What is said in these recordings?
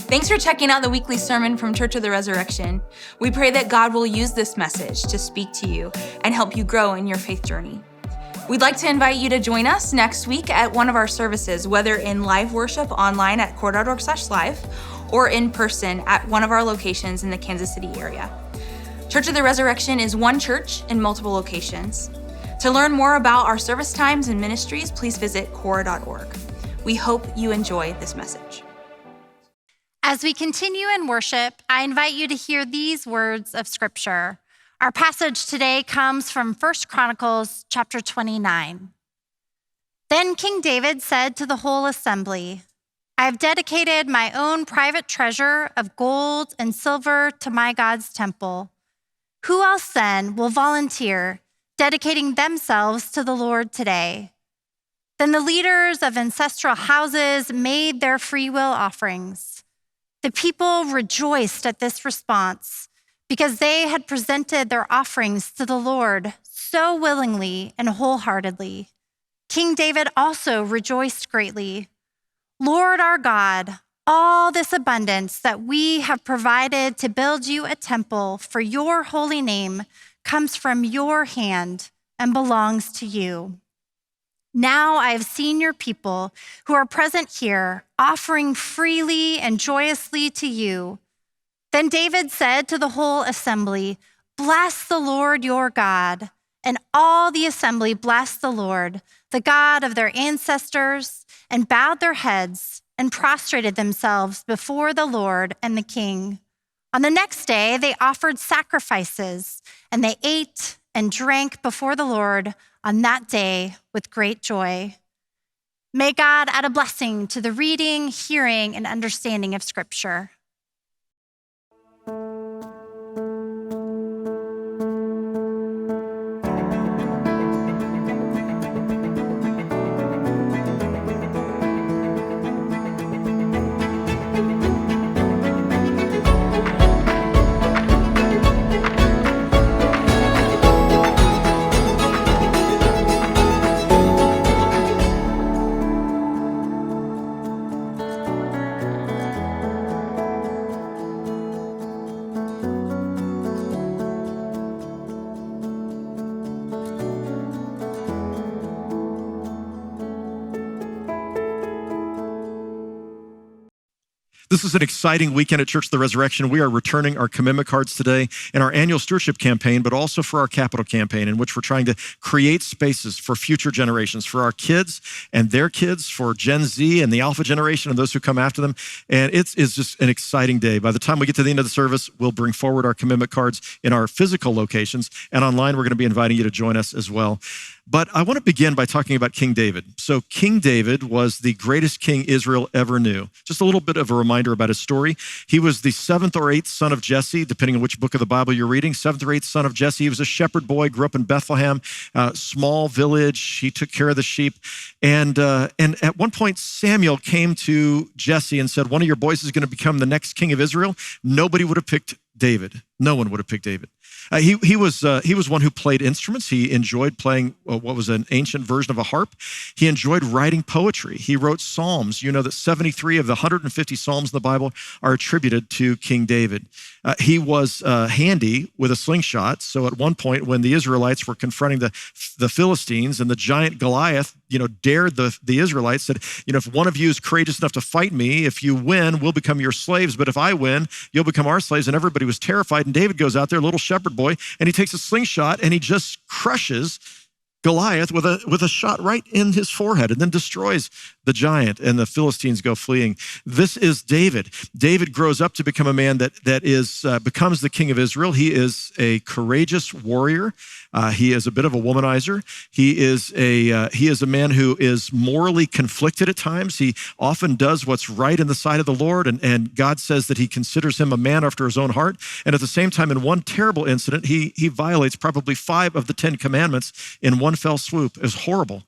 Thanks for checking out the weekly sermon from Church of the Resurrection. We pray that God will use this message to speak to you and help you grow in your faith journey. We'd like to invite you to join us next week at one of our services, whether in live worship online at core.org/live or in person at one of our locations in the Kansas City area. Church of the Resurrection is one church in multiple locations. To learn more about our service times and ministries, please visit core.org. We hope you enjoy this message. As we continue in worship, I invite you to hear these words of scripture. Our passage today comes from 1 Chronicles chapter 29. Then King David said to the whole assembly, I have dedicated my own private treasure of gold and silver to my God's temple. Who else then will volunteer, dedicating themselves to the Lord today? Then the leaders of ancestral houses made their free will offerings. The people rejoiced at this response because they had presented their offerings to the Lord so willingly and wholeheartedly. King David also rejoiced greatly. Lord our God, all this abundance that we have provided to build you a temple for your holy name comes from your hand and belongs to you. Now I have seen your people who are present here offering freely and joyously to you. Then David said to the whole assembly, Bless the Lord your God. And all the assembly blessed the Lord, the God of their ancestors, and bowed their heads and prostrated themselves before the Lord and the king. On the next day, they offered sacrifices, and they ate and drank before the Lord on that day with great joy. May God add a blessing to the reading, hearing, and understanding of Scripture. This is an exciting weekend at Church of the Resurrection. We are returning our commitment cards today in our annual stewardship campaign, but also for our capital campaign, in which we're trying to create spaces for future generations, for our kids and their kids, for Gen Z and the Alpha generation and those who come after them. And it's just an exciting day. By the time we get to the end of the service, we'll bring forward our commitment cards in our physical locations, and online we're going to be inviting you to join us as well. But I want to begin by talking about King David. So King David was the greatest king Israel ever knew. Just a little bit of a reminder about his story. He was the 7th or 8th son of Jesse, depending on which book of the Bible you're reading. 7th or 8th son of Jesse. He was a shepherd boy, grew up in Bethlehem, small village. He took care of the sheep. And at one point, Samuel came to Jesse and said, one of your boys is going to become the next king of Israel. Nobody would have picked David. No one would have picked David. He was one who played instruments. He enjoyed playing what was an ancient version of a harp. He enjoyed writing poetry. He wrote psalms. You know that 73 of the 150 psalms in the Bible are attributed to King David. He was handy with a slingshot. So at one point when the Israelites were confronting the Philistines and the giant Goliath, dared the Israelites, said, if one of you is courageous enough to fight me, if you win, we'll become your slaves. But if I win, you'll become our slaves. And everybody was terrified. And David goes out there, little shepherd boy, and he takes a slingshot and he just crushes Goliath with a shot right in his forehead and then destroys the giant, and the Philistines go fleeing. This is David. David grows up to become a man that becomes the king of Israel. He is a courageous warrior. He is a bit of a womanizer. He is a man who is morally conflicted at times. He often does what's right in the sight of the Lord, and God says that he considers him a man after his own heart. And at the same time, in one terrible incident, he violates probably 5 of the 10 commandments in one fell swoop. It's horrible.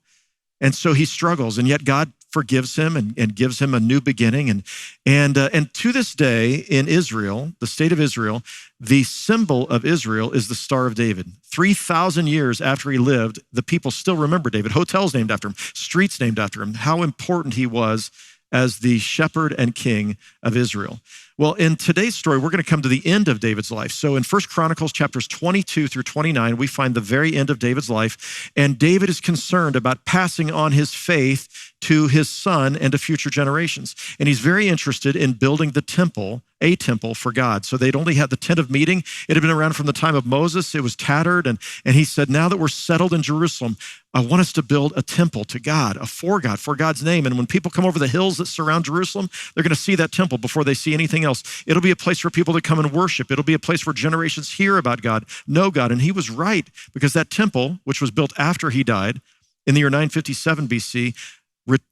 And so he struggles, and yet God forgives him and gives him a new beginning. And to this day in Israel, the state of Israel, the symbol of Israel is the Star of David. 3,000 years after he lived, the people still remember David. Hotels named after him, streets named after him, how important he was as the shepherd and king of Israel. Well, in today's story, we're going to come to the end of David's life. So in 1 Chronicles chapters 22 through 29, we find the very end of David's life. And David is concerned about passing on his faith to his son and to future generations. And he's very interested in building the temple, a temple for God. So they'd only had the tent of meeting. It had been around from the time of Moses. It was tattered. And he said, now that we're settled in Jerusalem, I want us to build a temple to God, for God's name. And when people come over the hills that surround Jerusalem, they're going to see that temple before they see anything else. It'll be a place for people to come and worship. It'll be a place where generations hear about God, know God. And he was right, because that temple, which was built after he died in the year 957 BC,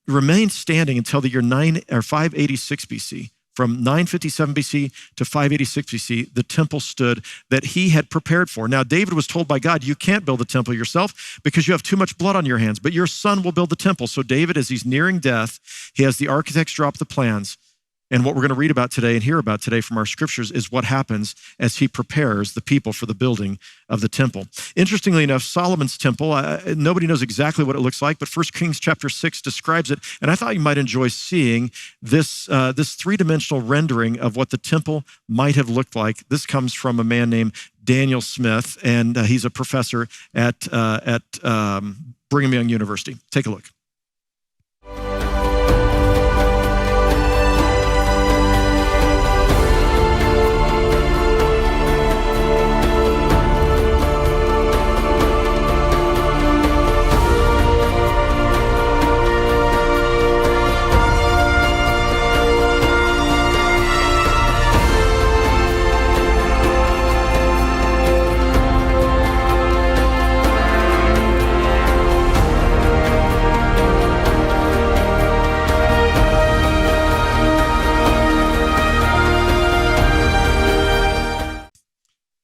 remained standing until the year 586 BC. From 957 BC to 586 BC, the temple stood that he had prepared for. Now, David was told by God, you can't build the temple yourself because you have too much blood on your hands, but your son will build the temple. So David, as he's nearing death, he has the architects drop the plans. And what we're going to read about today and hear about today from our scriptures is what happens as he prepares the people for the building of the temple. Interestingly enough, Solomon's temple, nobody knows exactly what it looks like, but 1 Kings chapter 6 describes it. And I thought you might enjoy seeing this three-dimensional rendering of what the temple might have looked like. This comes from a man named Daniel Smith, and he's a professor at Brigham Young University. Take a look.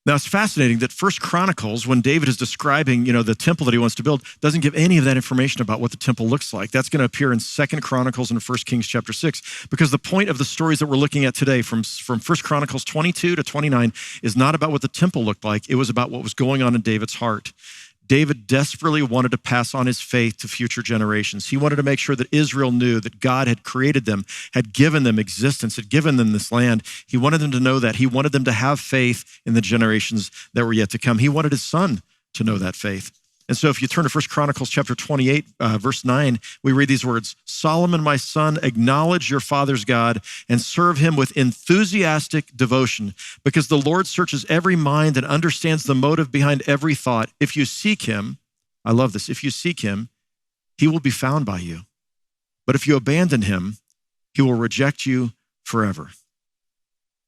Now, it's fascinating that 1 Chronicles, when David is describing, the temple that he wants to build, doesn't give any of that information about what the temple looks like. That's going to appear in 2 Chronicles and 1 Kings chapter 6, because the point of the stories that we're looking at today from 1 Chronicles 22 to 29 is not about what the temple looked like. It was about what was going on in David's heart. David desperately wanted to pass on his faith to future generations. He wanted to make sure that Israel knew that God had created them, had given them existence, had given them this land. He wanted them to know that. He wanted them to have faith in the generations that were yet to come. He wanted his son to know that faith. And so if you turn to 1 Chronicles chapter 28, verse 9, we read these words, Solomon, my son, acknowledge your father's God and serve him with enthusiastic devotion, because the Lord searches every mind and understands the motive behind every thought. If you seek him, I love this, if you seek him, he will be found by you. But if you abandon him, he will reject you forever.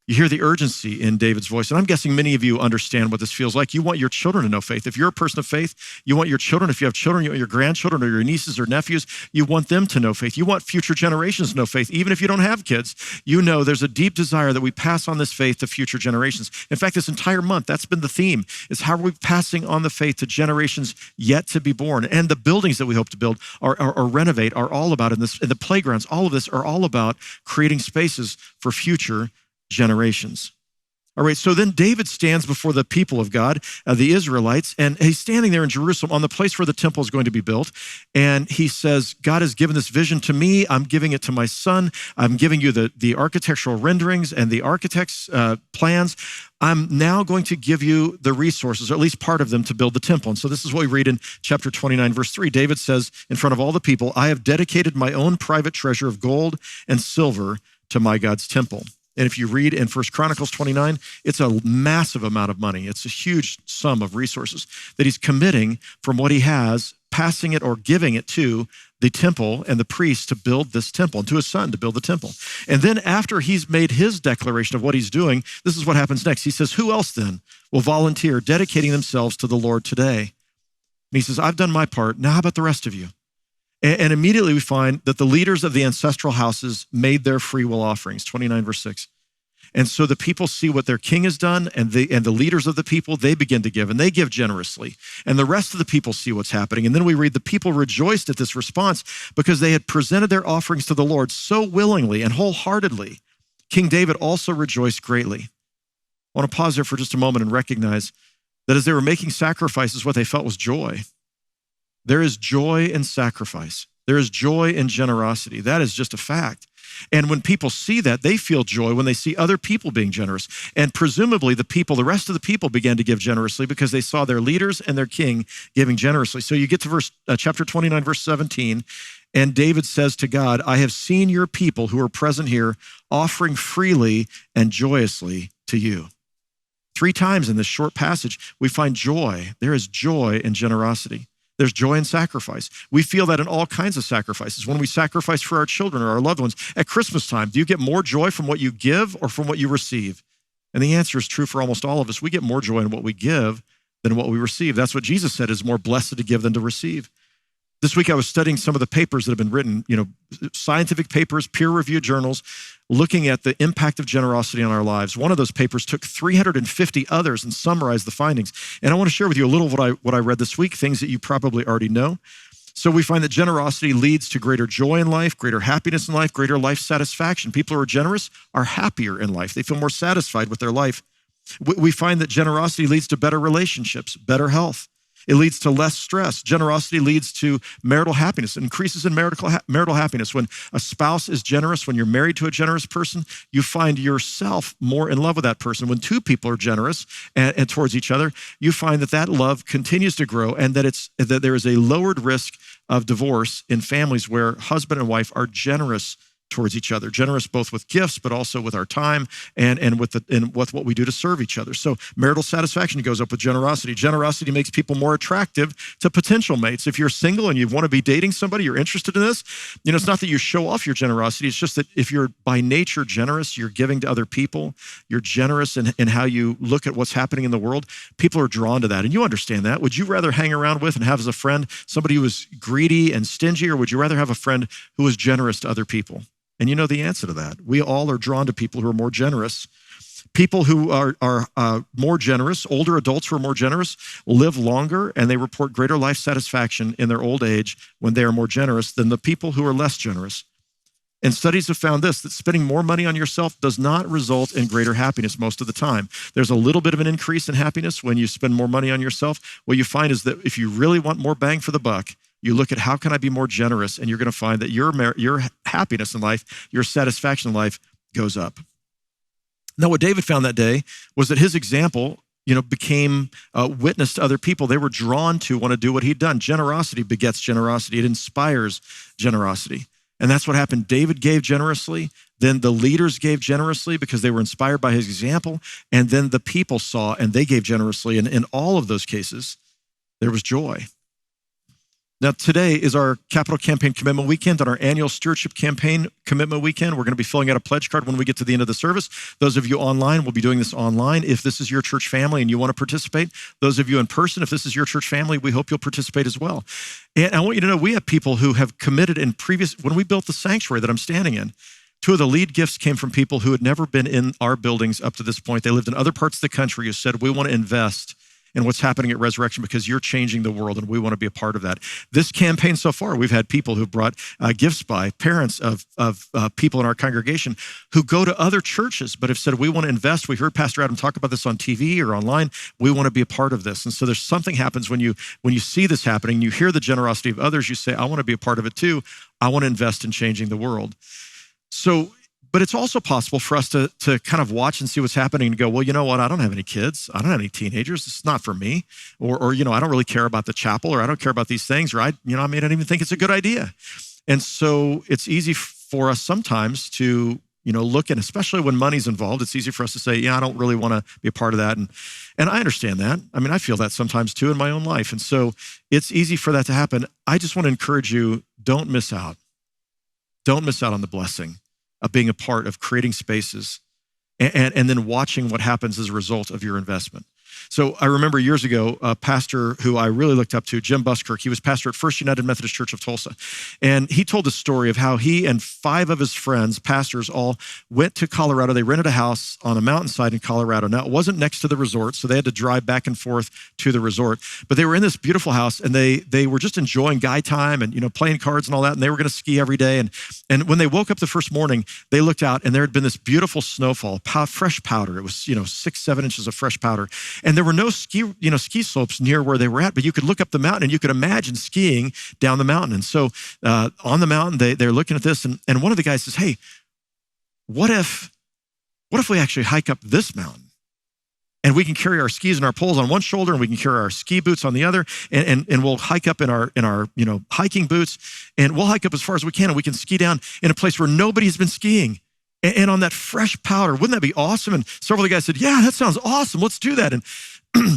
You hear the urgency in David's voice, and I'm guessing many of you understand what this feels like. You want your children to know faith. If you're a person of faith, you want your children, if you have children, you want your grandchildren or your nieces or nephews, you want them to know faith. You want future generations to know faith. Even if you don't have kids, there's a deep desire that we pass on this faith to future generations. In fact, this entire month, that's been the theme, is how are we passing on the faith to generations yet to be born? And the buildings that we hope to build or renovate are all about, in the playgrounds, all of this are all about creating spaces for future generations. All right, so then David stands before the people of God, the Israelites, and he's standing there in Jerusalem on the place where the temple is going to be built. And he says, God has given this vision to me. I'm giving it to my son. I'm giving you the architectural renderings and the architect's plans. I'm now going to give you the resources, or at least part of them, to build the temple. And so this is what we read in chapter 29, verse 3. David says in front of all the people, I have dedicated my own private treasure of gold and silver to my God's temple. And if you read in 1 Chronicles 29, it's a massive amount of money. It's a huge sum of resources that he's committing from what he has, passing it or giving it to the temple and the priests to build this temple, and to his son to build the temple. And then after he's made his declaration of what he's doing, this is what happens next. He says, who else then will volunteer dedicating themselves to the Lord today? And he says, I've done my part. Now how about the rest of you? And immediately we find that the leaders of the ancestral houses made their free will offerings, 29 verse 6. And so the people see what their king has done, and the leaders of the people, they begin to give, and they give generously. And the rest of the people see what's happening. And then we read the people rejoiced at this response because they had presented their offerings to the Lord so willingly and wholeheartedly. King David also rejoiced greatly. I want to pause there for just a moment and recognize that as they were making sacrifices, what they felt was joy. There is joy in sacrifice. There is joy in generosity. That is just a fact. And when people see that, they feel joy when they see other people being generous. And presumably the rest of the people began to give generously because they saw their leaders and their king giving generously. So you get to chapter 29, verse 17, and David says to God, I have seen your people who are present here offering freely and joyously to you. 3 times in this short passage, we find joy. There is joy in generosity. There's joy in sacrifice. We feel that in all kinds of sacrifices. When we sacrifice for our children or our loved ones at Christmas time, do you get more joy from what you give or from what you receive? And the answer is true for almost all of us. We get more joy in what we give than what we receive. That's what Jesus said is more blessed to give than to receive. This week I was studying some of the papers that have been written, scientific papers, peer-reviewed journals, looking at the impact of generosity on our lives. One of those papers took 350 others and summarized the findings. And I want to share with you a little of what I read this week, things that you probably already know. So we find that generosity leads to greater joy in life, greater happiness in life, greater life satisfaction. People who are generous are happier in life. They feel more satisfied with their life. We find that generosity leads to better relationships, better health. It leads to less stress. Generosity leads to marital happiness, increases in marital happiness. When a spouse is generous, when you're married to a generous person, you find yourself more in love with that person. When 2 people are generous and towards each other, you find that love continues to grow and that there is a lowered risk of divorce in families where husband and wife are generous towards each other, generous both with gifts, but also with our time and with what we do to serve each other. So marital satisfaction goes up with generosity. Generosity makes people more attractive to potential mates. If you're single and you want to be dating somebody, you're interested in this, it's not that you show off your generosity. It's just that if you're by nature generous, you're giving to other people, you're generous in how you look at what's happening in the world, people are drawn to that. And you understand that. Would you rather hang around with and have as a friend somebody who is greedy and stingy, or would you rather have a friend who is generous to other people? And you know the answer to that. We all are drawn to people who are more generous. People who are more generous, older adults who are more generous, live longer and they report greater life satisfaction in their old age when they are more generous than the people who are less generous. And studies have found this, that spending more money on yourself does not result in greater happiness most of the time. There's a little bit of an increase in happiness when you spend more money on yourself. What you find is that if you really want more bang for the buck, you look at how can I be more generous, and you're going to find that your happiness in life, your satisfaction in life goes up. Now, what David found that day was that his example, became a witness to other people. They were drawn to want to do what he'd done. Generosity begets generosity. It inspires generosity. And that's what happened. David gave generously. Then the leaders gave generously because they were inspired by his example. And then the people saw and they gave generously. And in all of those cases, there was joy. Now, today is our Capital Campaign Commitment Weekend and our annual Stewardship Campaign Commitment Weekend. We're going to be filling out a pledge card when we get to the end of the service. Those of you online will be doing this online. If this is your church family and you want to participate, those of you in person, if this is your church family, we hope you'll participate as well. And I want you to know we have people who have committed when we built the sanctuary that I'm standing in, 2 of the lead gifts came from people who had never been in our buildings up to this point. They lived in other parts of the country who said, we want to invest and what's happening at Resurrection because you're changing the world and we want to be a part of that. This campaign so far, we've had people who brought gifts by parents of people in our congregation who go to other churches but have said, we want to invest. We heard Pastor Adam talk about this on TV or online. We want to be a part of this. And so there's something happens when you see this happening, you hear the generosity of others, you say, I want to be a part of it too. I want to invest in changing the world. But it's also possible for us to kind of watch and see what's happening and go, well, you know what? I don't have any kids. I don't have any teenagers. It's not for me. Or I don't really care about the chapel, or I don't care about these things, or I may not even think it's a good idea. And so it's easy for us sometimes to, look, and especially when money's involved, it's easy for us to say, yeah, I don't really want to be a part of that. And I understand that. I feel that sometimes too in my own life. And so it's easy for that to happen. I just want to encourage you, don't miss out. Don't miss out on the blessing of being a part of creating spaces and then watching what happens as a result of your investment. So I remember years ago, a pastor who I really looked up to, Jim Buskirk, he was pastor at First United Methodist Church of Tulsa. And he told a story of how he and 5 of his friends, pastors, all went to Colorado. They rented a house on a mountainside in Colorado. Now, it wasn't next to the resort, so they had to drive back and forth to the resort. But they were in this beautiful house, and they were just enjoying guy time and playing cards and all that, and they were going to ski every day. And when they woke up the first morning, they looked out, and there had been this beautiful snowfall, fresh powder. It was 6-7 inches of fresh powder. And there were no ski slopes near where they were at, but you could look up the mountain and you could imagine skiing down the mountain. And so on the mountain, they're looking at this, and one of the guys says, hey, what if we actually hike up this mountain? And we can carry our skis and our poles on one shoulder, and we can carry our ski boots on the other, and we'll hike up in our hiking boots, and we'll hike up as far as we can, and we can ski down in a place where nobody's been skiing. And on that fresh powder, wouldn't that be awesome? And several of the guys said, yeah, that sounds awesome. Let's do that. And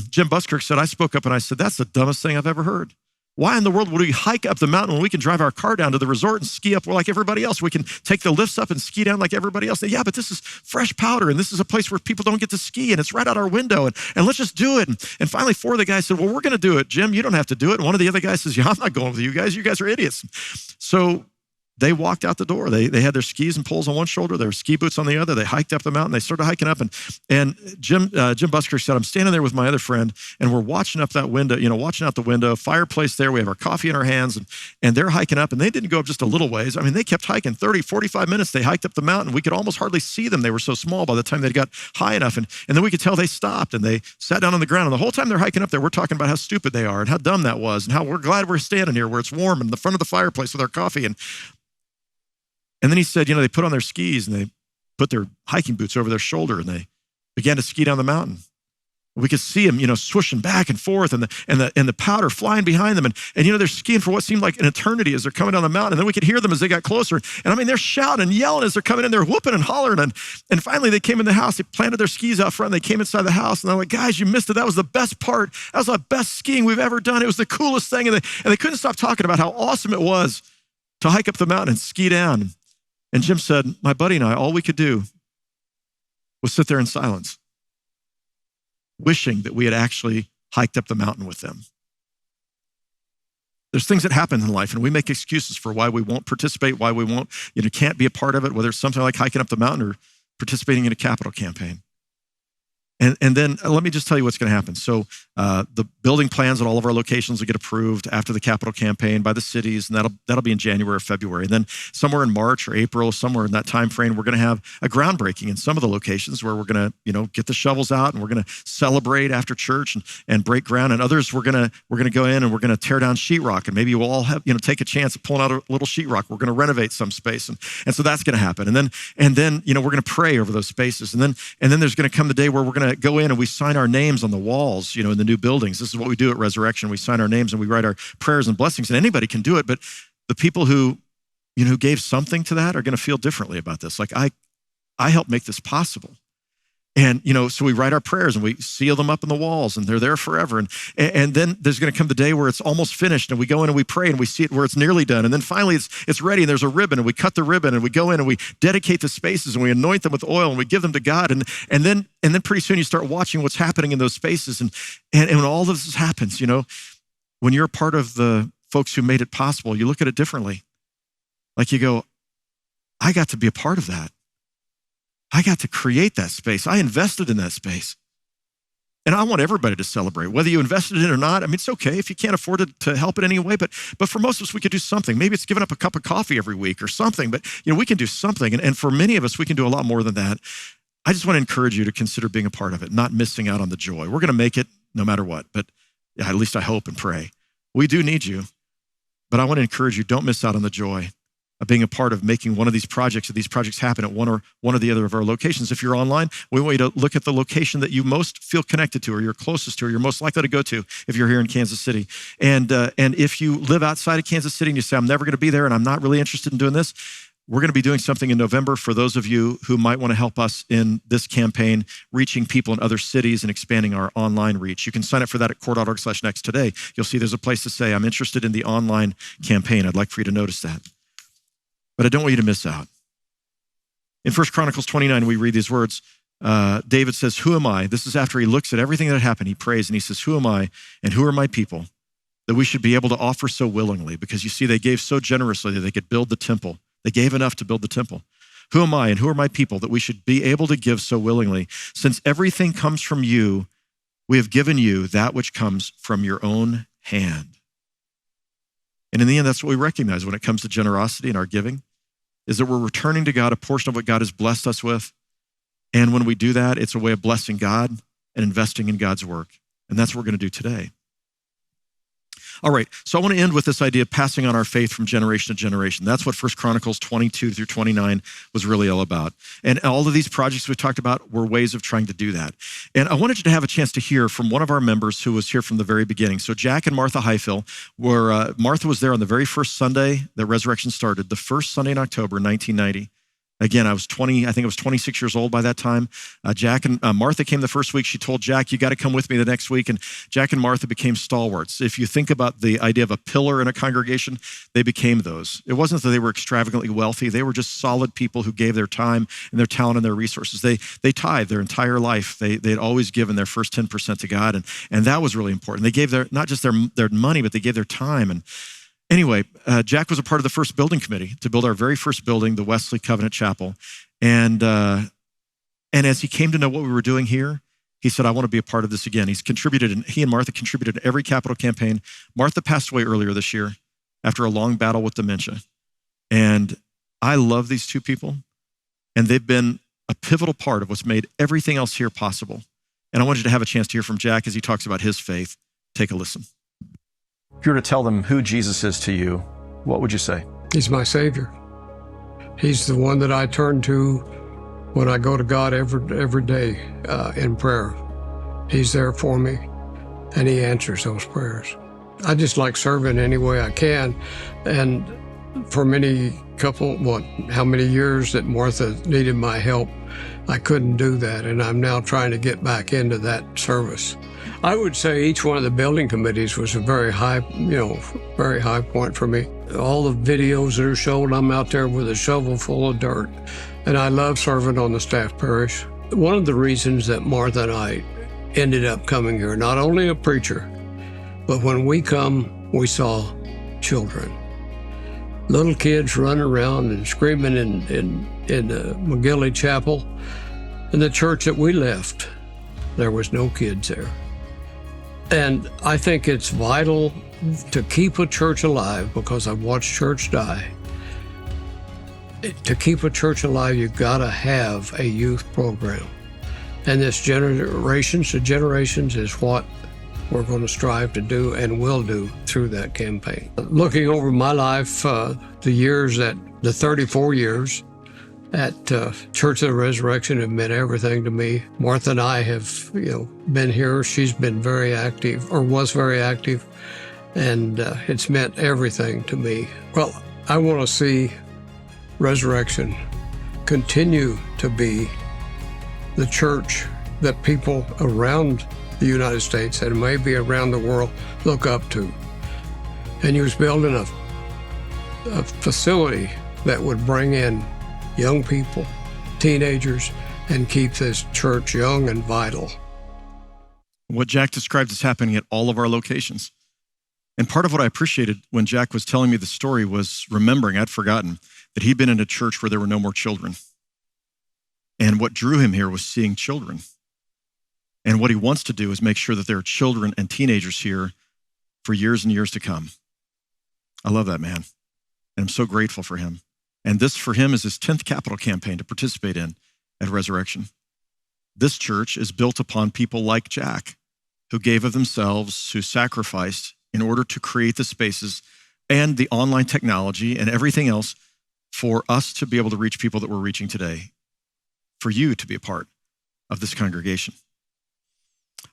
Jim Buskirk said, I spoke up and I said, that's the dumbest thing I've ever heard. Why in the world would we hike up the mountain when we can drive our car down to the resort and ski up like everybody else? We can take the lifts up and ski down like everybody else. Yeah, but this is fresh powder, and this is a place where people don't get to ski, and it's right out our window, and let's just do it. And finally, 4 of the guys said, well, we're going to do it. Jim, you don't have to do it. And one of the other guys says, yeah, I'm not going with you guys. You guys are idiots. So they walked out the door. They had their skis and poles on one shoulder, their ski boots on the other. They hiked up the mountain. They started hiking up, and Jim Busker said, I'm standing there with my other friend, and we're watching up that window, watching out the window, fireplace there. We have our coffee in our hands, and they're hiking up, and they didn't go up just a little ways. I mean, they kept hiking 30, 45 minutes. They hiked up the mountain. We could almost hardly see them. They were so small by the time they got high enough, and then we could tell they stopped, and they sat down on the ground. And the whole time they're hiking up there, we're talking about how stupid they are and how dumb that was, and how we're glad we're standing here where it's warm in the front of the fireplace with our coffee. And then he said, they put on their skis and they put their hiking boots over their shoulder, and they began to ski down the mountain. We could see them, swooshing back and forth, and the powder flying behind them. And they're skiing for what seemed like an eternity as they're coming down the mountain. And then we could hear them as they got closer. And I mean, they're shouting and yelling as they're coming in. They're whooping and hollering. And finally, they came in the house. They planted their skis out front. And they came inside the house. And they're like, guys, you missed it. That was the best part. That was the best skiing we've ever done. It was the coolest thing. And they couldn't stop talking about how awesome it was to hike up the mountain and ski down. And Jim said, my buddy and I, all we could do was sit there in silence, wishing that we had actually hiked up the mountain with them. There's things that happen in life, and we make excuses for why we won't participate, why we won't, can't be a part of it, whether it's something like hiking up the mountain or participating in a capital campaign. And then let me just tell you what's going to happen. So the building plans at all of our locations will get approved after the capital campaign by the cities, and that'll be in January or February. And then somewhere in March or April, somewhere in that time frame, we're going to have a groundbreaking in some of the locations where we're going to, get the shovels out, and we're going to celebrate after church and break ground. And others, we're going to go in and we're going to tear down sheetrock, and maybe we'll all have take a chance at pulling out a little sheetrock. We're going to renovate some space, and so that's going to happen. And then we're going to pray over those spaces. And then there's going to come the day where we're going to go in and we sign our names on the walls, in the new buildings. This is what we do at Resurrection. We sign our names and we write our prayers and blessings, and anybody can do it. But the people who gave something to that are going to feel differently about this. Like I helped make this possible. And, so we write our prayers and we seal them up in the walls, and they're there forever. And then there's going to come the day where it's almost finished, and we go in and we pray and we see it where it's nearly done. And then finally it's ready, and there's a ribbon, and we cut the ribbon, and we go in and we dedicate the spaces, and we anoint them with oil, and we give them to God. And then pretty soon you start watching what's happening in those spaces. And when all of this happens, when you're a part of the folks who made it possible, you look at it differently. Like you go, I got to be a part of that. I got to create that space. I invested in that space. And I want everybody to celebrate, whether you invested in it or not. I mean, it's okay if you can't afford to help in any way, but for most of us, we could do something. Maybe it's giving up a cup of coffee every week or something, but we can do something. And for many of us, we can do a lot more than that. I just want to encourage you to consider being a part of it, not missing out on the joy. We're going to make it no matter what, but at least I hope and pray. We do need you, but I want to encourage you, don't miss out on the joy of being a part of making one of these projects, or these projects happen at one or the other of our locations. If you're online, we want you to look at the location that you most feel connected to, or you're closest to, or you're most likely to go to if you're here in Kansas City. And if you live outside of Kansas City and you say, I'm never going to be there and I'm not really interested in doing this, we're going to be doing something in November for those of you who might want to help us in this campaign, reaching people in other cities and expanding our online reach. You can sign up for that at core.org/next today. You'll see there's a place to say, I'm interested in the online campaign. I'd like for you to notice that. But I don't want you to miss out. In 1 Chronicles 29, we read these words. David says, who am I? This is after he looks at everything that happened. He prays and he says, who am I and who are my people that we should be able to offer so willingly? Because you see, they gave so generously that they could build the temple. They gave enough to build the temple. Who am I and who are my people that we should be able to give so willingly? Since everything comes from you, we have given you that which comes from your own hand. And in the end, that's what we recognize when it comes to generosity and our giving, is that we're returning to God a portion of what God has blessed us with. And when we do that, it's a way of blessing God and investing in God's work. And that's what we're going to do today. All right, so I want to end with this idea of passing on our faith from generation to generation. That's what 1 Chronicles 22 through 29 was really all about. And all of these projects we talked about were ways of trying to do that. And I wanted you to have a chance to hear from one of our members who was here from the very beginning. So Jack and Martha Highfill were, Martha was there on the very first Sunday that Resurrection started, the first Sunday in October, 1990. Again, I was 26 years old by that time. Jack and Martha came the first week. She told Jack, you got to come with me the next week. And Jack and Martha became stalwarts. If you think about the idea of a pillar in a congregation, they became those. It wasn't that they were extravagantly wealthy. They were just solid people who gave their time and their talent and their resources. They tithed their entire life. They'd always given their first 10% to God. And that was really important. They gave not just their money, but they gave their time. And anyway, Jack was a part of the first building committee to build our very first building, the Wesley Covenant Chapel. And as he came to know what we were doing here, he said, I want to be a part of this again. He and Martha contributed to every capital campaign. Martha passed away earlier this year after a long battle with dementia. And I love these two people, and they've been a pivotal part of what's made everything else here possible. And I want you to have a chance to hear from Jack as he talks about his faith. Take a listen. If you were to tell them who Jesus is to you, what would you say? He's my Savior. He's the one that I turn to when I go to God every day in prayer. He's there for me, and He answers those prayers. I just like serving any way I can. And for how many years that Martha needed my help, I couldn't do that, and I'm now trying to get back into that service. I would say each one of the building committees was a very high point for me. All the videos that are shown, I'm out there with a shovel full of dirt, and I love serving on the staff parish. One of the reasons that Martha and I ended up coming here, not only a preacher, but when we come, we saw children. Little kids running around and screaming in McGilley Chapel. In the church that we left, there was no kids there. And I think it's vital to keep a church alive, because I've watched church die. To keep a church alive, you've got to have a youth program. And this generations to generations is what we're going to strive to do and will do through that campaign. Looking over my life, the 34 years at Church of the Resurrection have meant everything to me. Martha and I have, been here. She's been very active, or was very active, and it's meant everything to me. Well, I want to see Resurrection continue to be the church that people around the United States and maybe around the world look up to. And he was building a facility that would bring in young people, teenagers, and keep this church young and vital. What Jack described is happening at all of our locations. And part of what I appreciated when Jack was telling me the story was remembering, I'd forgotten, that he'd been in a church where there were no more children. And what drew him here was seeing children. And what he wants to do is make sure that there are children and teenagers here for years and years to come. I love that man. And I'm so grateful for him. And this for him is his 10th capital campaign to participate in at Resurrection. This church is built upon people like Jack, who gave of themselves, who sacrificed in order to create the spaces and the online technology and everything else for us to be able to reach people that we're reaching today, for you to be a part of this congregation.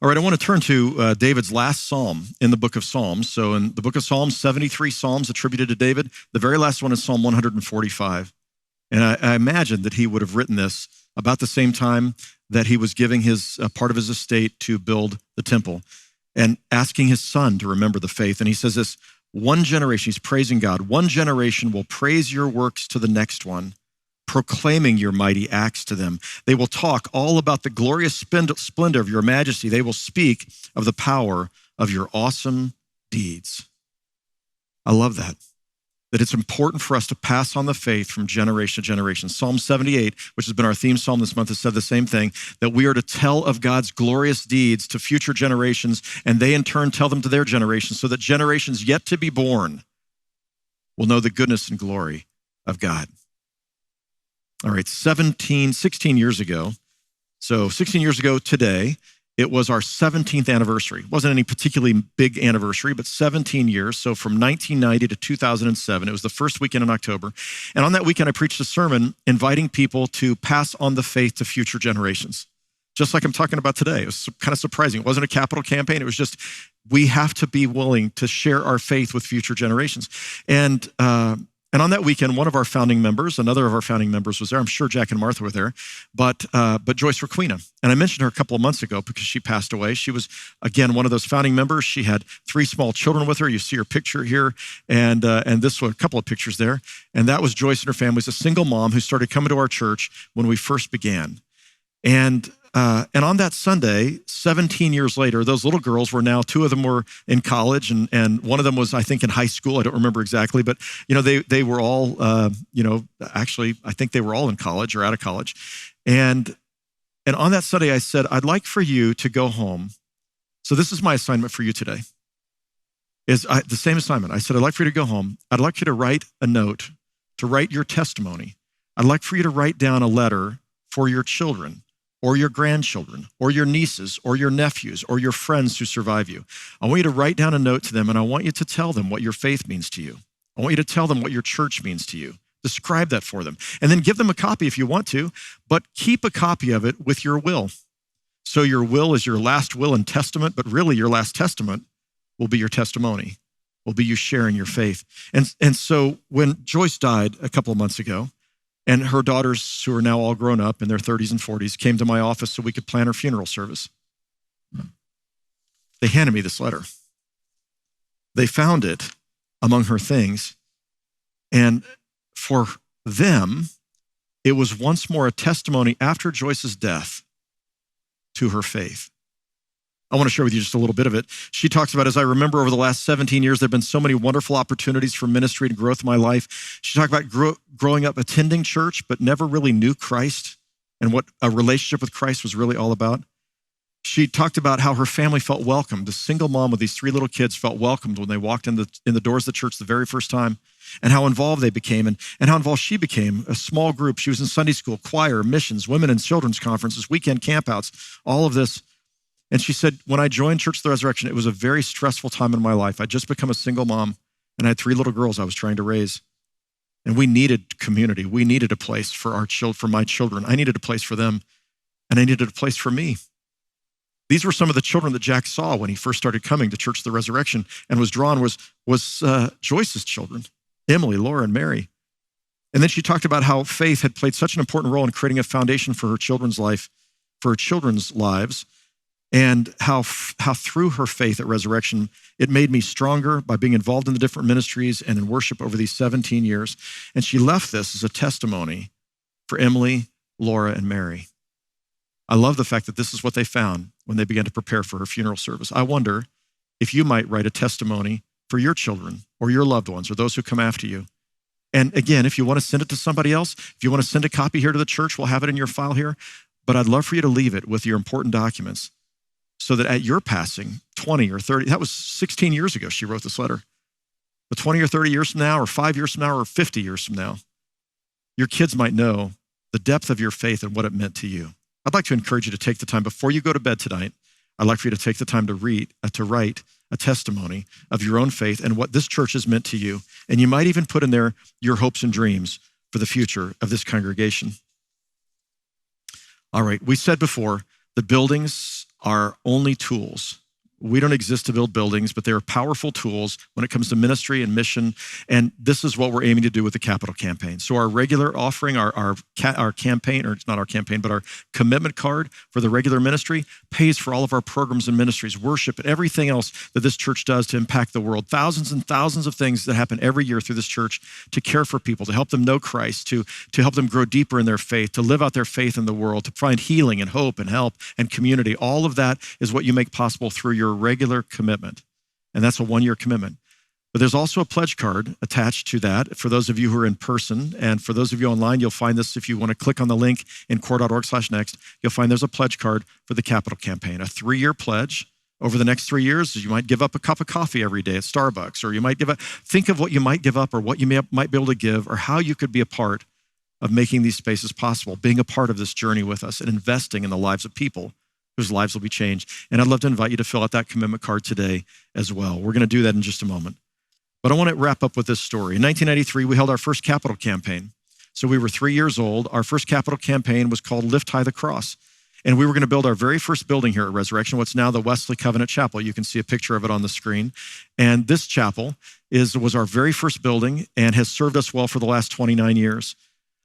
All right, I want to turn to David's last psalm in the book of Psalms. So in the book of Psalms, 73 psalms attributed to David. The very last one is Psalm 145. And I imagine that he would have written this about the same time that he was giving his part of his estate to build the temple and asking his son to remember the faith. And he says this, one generation, he's praising God, one generation will praise your works to the next one, proclaiming your mighty acts to them. They will talk all about the glorious splendor of your majesty. They will speak of the power of your awesome deeds. I love that it's important for us to pass on the faith from generation to generation. Psalm 78, which has been our theme psalm this month, has said the same thing, that we are to tell of God's glorious deeds to future generations, and they in turn tell them to their generations, so that generations yet to be born will know the goodness and glory of God. All right, 16 years ago, so 16 years ago today, It was our 17th anniversary. It wasn't any particularly big anniversary, but 17 years. So from 1990 to 2007, it was the first weekend in October. And on that weekend, I preached a sermon inviting people to pass on the faith to future generations, just like I'm talking about today. It was kind of surprising. It wasn't a capital campaign. It was just, we have to be willing to share our faith with future generations. And on that weekend, one of our founding members, another of our founding members was there. I'm sure Jack and Martha were there, but Joyce Requena. And I mentioned her a couple of months ago because she passed away. She was, again, one of those founding members. She had 3 small children with her. You see her picture here, and this one, a couple of pictures there. And that was Joyce and her family. She's a single mom who started coming to our church when we first began. And on that Sunday, 17 years later, those little girls were now, 2 of them were in college, and one of them was, I think, in high school. I don't remember exactly, but they were all, actually, I think they were all in college or out of college. And on that Sunday, I said, I'd like for you to go home. So this is my assignment for you today. The same assignment. I said, I'd like for you to go home. I'd like you to write a note, to write your testimony. I'd like for you to write down a letter for your children, or your grandchildren, or your nieces, or your nephews, or your friends who survive you. I want you to write down a note to them, and I want you to tell them what your faith means to you. I want you to tell them what your church means to you. Describe that for them. And then give them a copy if you want to, but keep a copy of it with your will. So your will is your last will and testament, but really your last testament will be your testimony, will be you sharing your faith. And so when Joyce died a couple of months ago, and her daughters, who are now all grown up in their 30s and 40s, came to my office so we could plan her funeral service. They handed me this letter. They found it among her things. And for them, it was once more a testimony after Joyce's death to her faith. I want to share with you just a little bit of it. She talks about, as I remember over the last 17 years, there have been so many wonderful opportunities for ministry and growth in my life. She talked about growing up attending church, but never really knew Christ and what a relationship with Christ was really all about. She talked about how her family felt welcomed. The single mom with these 3 little kids felt welcomed when they walked in the doors of the church the very first time, and how involved they became and how involved she became. A small group. She was in Sunday school, choir, missions, women and children's conferences, weekend campouts, all of this. And she said, when I joined Church of the Resurrection, it was a very stressful time in my life. I'd just become a single mom, and I had 3 little girls I was trying to raise. And we needed community. We needed a place for my children. I needed a place for them, and I needed a place for me. These were some of the children that Jack saw when he first started coming to Church of the Resurrection and was drawn was Joyce's children, Emily, Laura, and Mary. And then she talked about how faith had played such an important role in creating a foundation for her children's life, for her children's lives, and how through her faith at Resurrection, it made me stronger by being involved in the different ministries and in worship over these 17 years. And she left this as a testimony for Emily, Laura, and Mary. I love the fact that this is what they found when they began to prepare for her funeral service. I wonder if you might write a testimony for your children or your loved ones or those who come after you. And again, if you want to send it to somebody else, if you want to send a copy here to the church, we'll have it in your file here. But I'd love for you to leave it with your important documents, so that at your passing, 20 or 30, that was 16 years ago she wrote this letter, but 20 or 30 years from now, or 5 years from now, or 50 years from now, your kids might know the depth of your faith and what it meant to you. I'd like to encourage you to take the time, before you go to bed tonight, I'd like for you to take the time to write a testimony of your own faith and what this church has meant to you. And you might even put in there your hopes and dreams for the future of this congregation. All right, we said before, the buildings are only tools. We don't exist to build buildings, but they are powerful tools when it comes to ministry and mission. And this is what we're aiming to do with the capital campaign. So our regular offering, our campaign, or it's not our campaign, but our commitment card for the regular ministry pays for all of our programs and ministries, worship, and everything else that this church does to impact the world. Thousands and thousands of things that happen every year through this church to care for people, to help them know Christ, to help them grow deeper in their faith, to live out their faith in the world, to find healing and hope and help and community. All of that is what you make possible through your regular commitment. And that's a 1-year commitment. But there's also a pledge card attached to that for those of you who are in person. And for those of you online, you'll find this if you want to click on the link in core.org/next. You'll find there's a pledge card for the capital campaign, a 3-year pledge. Over the next 3 years, you might give up a cup of coffee every day at Starbucks, or you might think of what you might give up or what you might be able to give, or how you could be a part of making these spaces possible, being a part of this journey with us and investing in the lives of people whose lives will be changed. And I'd love to invite you to fill out that commitment card today as well. We're going to do that in just a moment. But I want to wrap up with this story. In 1993, we held our first capital campaign. So we were 3 years old. Our first capital campaign was called Lift High the Cross. And we were going to build our very first building here at Resurrection, what's now the Wesley Covenant Chapel. You can see a picture of it on the screen. And this chapel was our very first building and has served us well for the last 29 years.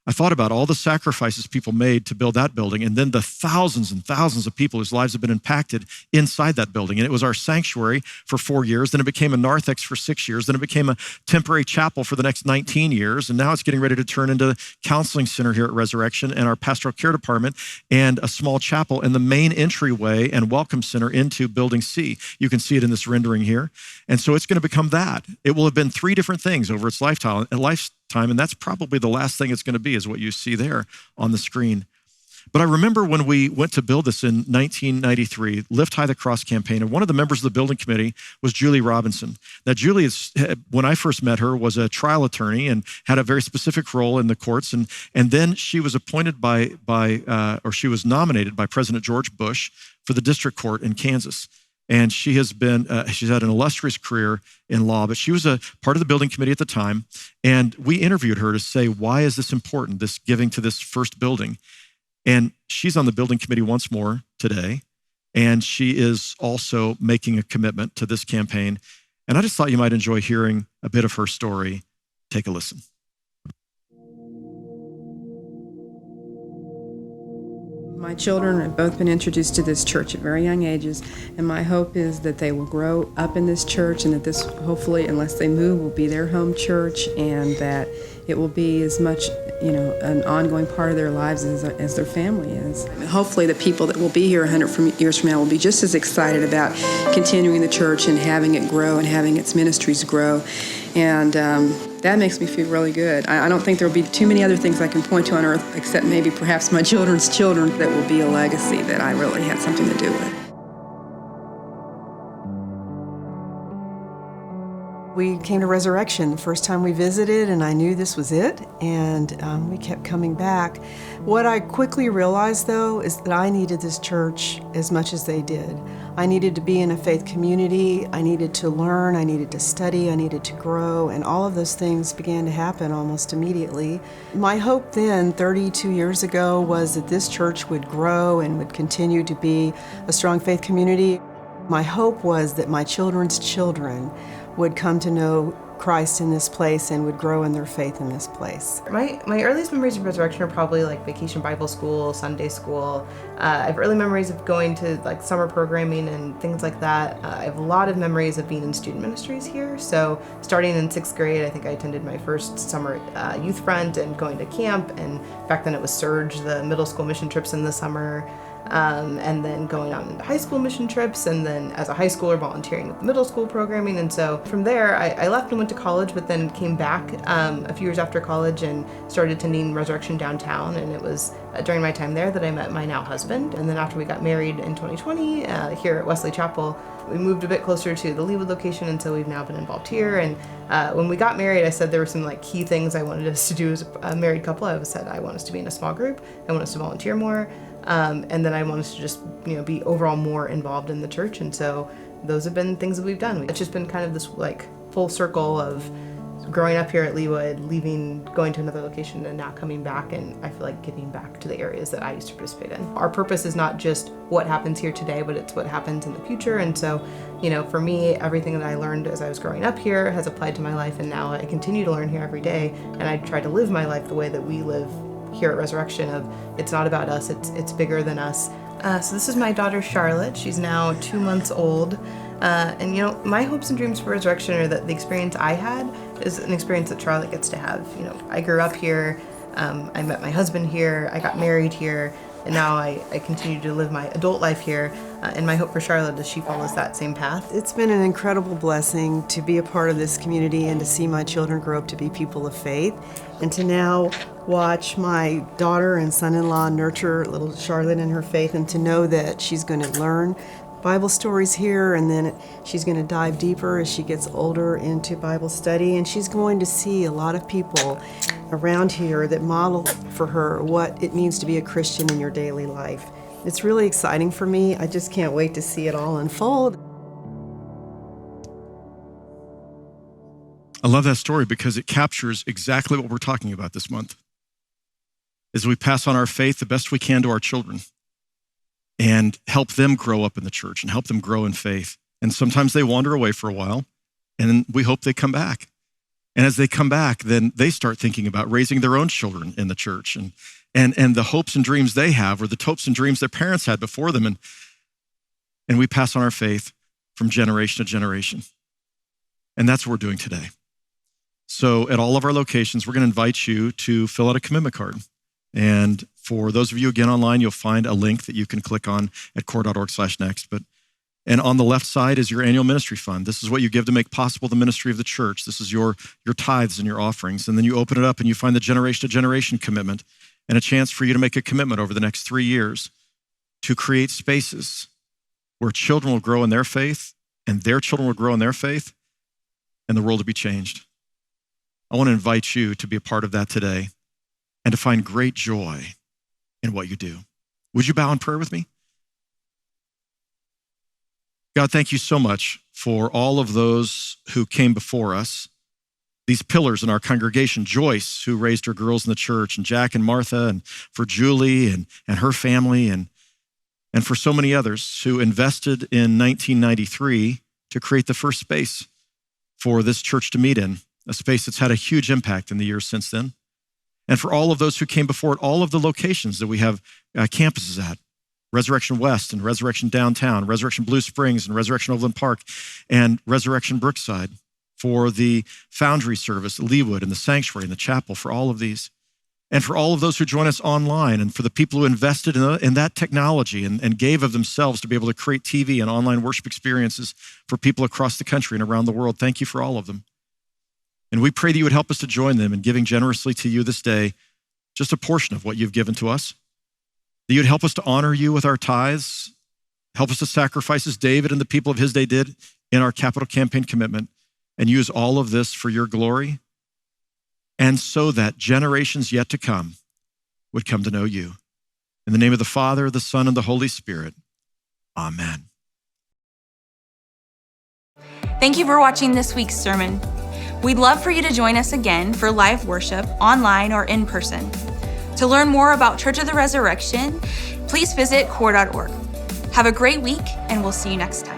I thought about all the sacrifices people made to build that building, and then the thousands and thousands of people whose lives have been impacted inside that building. And it was our sanctuary for 4 years, then it became a narthex for 6 years, then it became a temporary chapel for the next 19 years, and now it's getting ready to turn into a counseling center here at Resurrection and our pastoral care department and a small chapel and the main entryway and welcome center into Building C. You can see it in this rendering here. And so it's going to become that. It will have been 3 different things over its lifetime, and that's probably the last thing it's going to be is what you see there on the screen. But I remember when we went to build this in 1993, Lift High the Cross campaign, and one of the members of the building committee was Julie Robinson. Now, Julie, when I first met her, was a trial attorney and had a very specific role in the courts. And then she was appointed she was nominated by President George Bush for the district court in Kansas. And she has been, she's had an illustrious career in law, but she was a part of the building committee at the time. And we interviewed her to say, why is this important, this giving to this first building? And she's on the building committee once more today. And she is also making a commitment to this campaign. And I just thought you might enjoy hearing a bit of her story. Take a listen. My children have both been introduced to this church at very young ages, and my hope is that they will grow up in this church and that this, hopefully, unless they move, will be their home church, and that it will be as much, an ongoing part of their lives as their family is. Hopefully the people that will be here 100 years from now will be just as excited about continuing the church and having it grow and having its ministries grow. And that makes me feel really good. I don't think there will be too many other things I can point to on earth, except maybe perhaps my children's children, that will be a legacy that I really had something to do with. We came to Resurrection the first time we visited, and I knew this was it, and we kept coming back. What I quickly realized, though, is that I needed this church as much as they did. I needed to be in a faith community, I needed to learn, I needed to study, I needed to grow, and all of those things began to happen almost immediately. My hope then, 32 years ago, was that this church would grow and would continue to be a strong faith community. My hope was that my children's children would come to know Christ in this place and would grow in their faith in this place. My earliest memories of Resurrection are probably like Vacation Bible School, Sunday school. I have early memories of going to like summer programming and things like that. I have a lot of memories of being in student ministries here. So starting in 6th grade, I think I attended my first summer youth front and going to camp. And back then it was Surge, the middle school mission trips in the summer. And then going on into high school mission trips, and then as a high schooler volunteering with middle school programming. And so from there, I left and went to college, but then came back a few years after college and started attending Resurrection downtown. And it was during my time there that I met my now husband. And then after we got married in 2020 here at Wesley Chapel, we moved a bit closer to the Leawood location, and so we've now been involved here. And when we got married, I said there were some like key things I wanted us to do as a married couple. I said I want us to be in a small group, I want us to volunteer more, and then I want us to just be overall more involved in the church. And so those have been things that we've done. It's just been kind of this like full circle of growing up here at Leawood, leaving, going to another location, and now coming back, and I feel like giving back to the areas that I used to participate in. Our purpose is not just what happens here today, but it's what happens in the future. And so, for me, everything that I learned as I was growing up here has applied to my life, and now I continue to learn here every day, and I try to live my life the way that we live here at Resurrection. Of it's not about us, it's bigger than us. So this is my daughter Charlotte. She's now 2 months old. And my hopes and dreams for Resurrection are that the experience I had is an experience that Charlotte gets to have. I grew up here, I met my husband here, I got married here, and now I continue to live my adult life here. And my hope for Charlotte is she follows that same path. It's been an incredible blessing to be a part of this community and to see my children grow up to be people of faith, and to now watch my daughter and son-in-law nurture little Charlotte in her faith, and to know that she's going to learn Bible stories here, and then she's going to dive deeper as she gets older into Bible study, and she's going to see a lot of people around here that model for her what it means to be a Christian in your daily life. It's really exciting for me. I just can't wait to see it all unfold. I love that story because it captures exactly what we're talking about this month. As we pass on our faith the best we can to our children and help them grow up in the church and help them grow in faith. And sometimes they wander away for a while, and we hope they come back. And as they come back, then they start thinking about raising their own children in the church and the hopes and dreams they have, or the hopes and dreams their parents had before them. And we pass on our faith from generation to generation. And that's what we're doing today. So at all of our locations, we're going to invite you to fill out a commitment card. And for those of you, again, online, you'll find a link that you can click on at core.org/next. And on the left side is your annual ministry fund. This is what you give to make possible the ministry of the church. This is your tithes and your offerings. And then you open it up and you find the generation to generation commitment and a chance for you to make a commitment over the next 3 years to create spaces where children will grow in their faith and their children will grow in their faith and the world will be changed. I want to invite you to be a part of that today and to find great joy in what you do. Would you bow in prayer with me? God, thank you so much for all of those who came before us, these pillars in our congregation, Joyce, who raised her girls in the church, and Jack and Martha, and for Julie and her family, and for so many others who invested in 1993 to create the first space for this church to meet in, a space that's had a huge impact in the years since then. And for all of those who came before it, all of the locations that we have campuses at, Resurrection West and Resurrection Downtown, Resurrection Blue Springs and Resurrection Overland Park, and Resurrection Brookside, for the Foundry service, Leawood and the Sanctuary and the Chapel, for all of these. And for all of those who join us online, and for the people who invested in that technology and gave of themselves to be able to create TV and online worship experiences for people across the country and around the world. Thank you for all of them. And we pray that you would help us to join them in giving generously to you this day, just a portion of what you've given to us. That you'd help us to honor you with our tithes, help us to sacrifice as David and the people of his day did in our capital campaign commitment, and use all of this for your glory, and so that generations yet to come would come to know you. In the name of the Father, the Son, and the Holy Spirit, amen. Thank you for watching this week's sermon. We'd love for you to join us again for live worship, online or in person. To learn more about Church of the Resurrection, please visit core.org. Have a great week, and we'll see you next time.